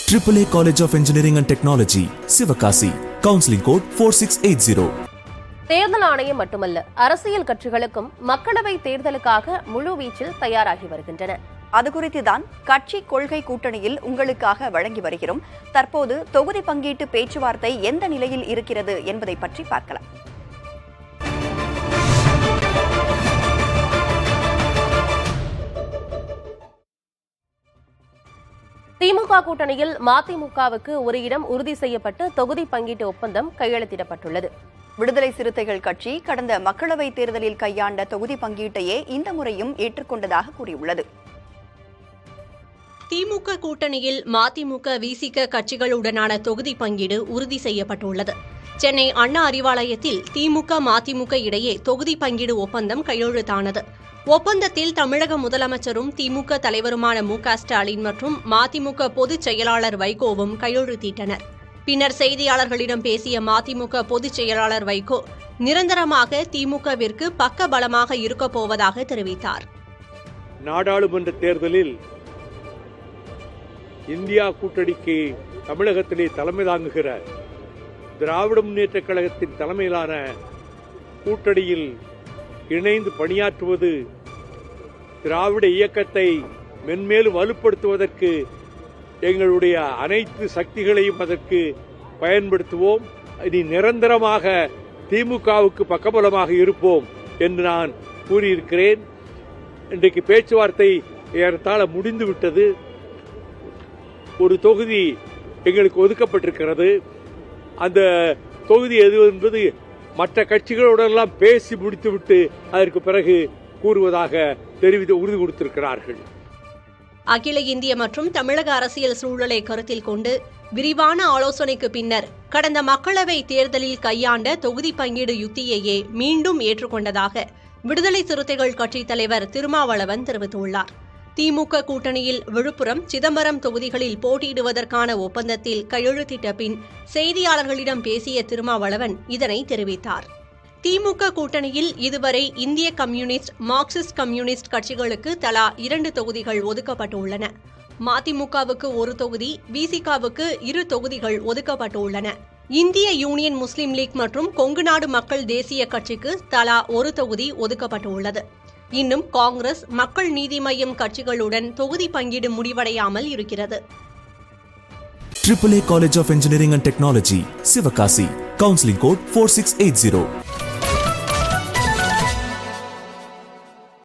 AAA College of Engineering and Technology, Sivakasi. Counseling code 4680. தேர்தல் ஆணையம் மட்டுமல்ல, அரசியல் கட்சிகளுக்கும் மக்களவை தேர்தலுக்காக முழுவீச்சில் தயாராகி வருகின்றன. அது குறித்துதான் கட்சி கொள்கை கூட்டணியில் உங்களுக்காக வழங்கி வருகிறோம். தற்போது தொகுதி பங்கீட்டு பேச்சுவார்த்தை எந்த நிலையில் இருக்கிறது என்பதை பற்றி பார்க்கலாம். திமுக கூட்டணியில் மதிமுகவுக்கு ஒரு இடம் உறுதி செய்யப்பட்டு தொகுதி பங்கீட்டு ஒப்பந்தம் கையெழுத்திடப்பட்டுள்ளது. விடுதலை சிறுத்தைகள் கட்சி கடந்த மக்களவைத் தேர்தலில் கையாண்ட தொகுதி பங்கீட்டையே இந்த முறையும் ஏற்றுக்கொண்டதாக கூறியுள்ளது. திமுக கூட்டணியில் மதிமுக விசிக கட்சிகளுடனான தொகுதி பங்கீடு உறுதி செய்யப்பட்டுள்ளது. சென்னை அண்ணா அறிவாலயத்தில் திமுக மதிமுக இடையே தொகுதி பங்கீடு ஒப்பந்தம் கையெழுத்தானது. ஒப்பந்தத்தில் தமிழக முதலமைச்சரும் திமுக தலைவருமான மு.க.ஸ்டாலின் மற்றும் மதிமுக பொதுச் செயலாளர் வைகோவும் கையெழுத்திட்டனர். பின்னர் செய்தியாளர்களிடம் பேசிய மதிமுக பொதுச் செயலாளர் வைகோ நிரந்தரமாக திமுகவிற்கு பக்கபலமாக இருக்கப் போவதாக தெரிவித்தார். நாடாளுமன்ற தேர்தலில் இந்தியா கூட்டணிக்கு தமிழகத்திலே தலைமை தாங்குகிற திராவிட முன்னேற்றக் கழகத்தின் தலைமையிலான கூட்டணியில் இணைந்து பணியாற்றுவது திராவிட இயக்கத்தை மென்மேலும் வலுப்படுத்துவதற்கு எங்களுடைய அனைத்து சக்திகளையும் அதற்கு பயன்படுத்துவோம். இனி நிரந்தரமாக திமுகவுக்கு பக்கபலமாக இருப்போம் என்று நான் கூறியிருக்கிறேன். இன்றைக்கு பேச்சுவார்த்தை ஏறத்தாழ முடிந்துவிட்டது. ஒரு தொகுதி எங்களுக்கு ஒதுக்கப்பட்டிருக்கிறது. அந்த தொகுதி எது என்பது மற்ற கட்சிகளுடனெல்லாம் பேசி முடித்துவிட்டு அதற்கு பிறகு கூறுவதாக உறுதி கொடுத்திருக்கிறார்கள். அகில இந்திய மற்றும் தமிழக அரசியல் சூழலை கருத்தில் கொண்டு விரிவான ஆலோசனைக்கு பின்னர் கடந்த மக்களவை தேர்தலில் கையாண்ட தொகுதி பங்கீடு யுத்தியையே மீண்டும் ஏற்றுக்கொண்டதாக விடுதலை சிறுத்தைகள் கட்சித் தலைவர் திருமாவளவன் தெரிவித்துள்ளார். திமுக கூட்டணியில் விழுப்புரம், சிதம்பரம் தொகுதிகளில் போட்டியிடுவதற்கான ஒப்பந்தத்தில் கையெழுத்திட்ட பின் செய்தியாளர்களிடம் பேசிய திருமாவளவன் இதனை தெரிவித்தார். திமுக கூட்டணியில் இதுவரை இந்திய கம்யூனிஸ்ட், மார்க்சிஸ்ட் கம்யூனிஸ்ட் கட்சிகளுக்கு தலா 2 தொகுதிகள் ஒதுக்கப்பட்டுள்ளன. மதிமுகவுக்கு 1 தொகுதி, விசிகாவுக்கு 2 தொகுதிகள் ஒதுக்கப்பட்டுள்ளன. இந்திய யூனியன் முஸ்லீம் லீக் மற்றும் கொங்குநாடு மக்கள் தேசிய கட்சிக்கு தலா 1 தொகுதி ஒதுக்கப்பட்டுள்ளது. இன்னும் காங்கிரஸ், மக்கள் நீதி மய்யம் கட்சிகளுடன் தொகுதி பங்கீடு முடிவடையாமல் இருக்கிறது. AAA College of Engineering and Technology, Sivakasi. Counseling code 4680.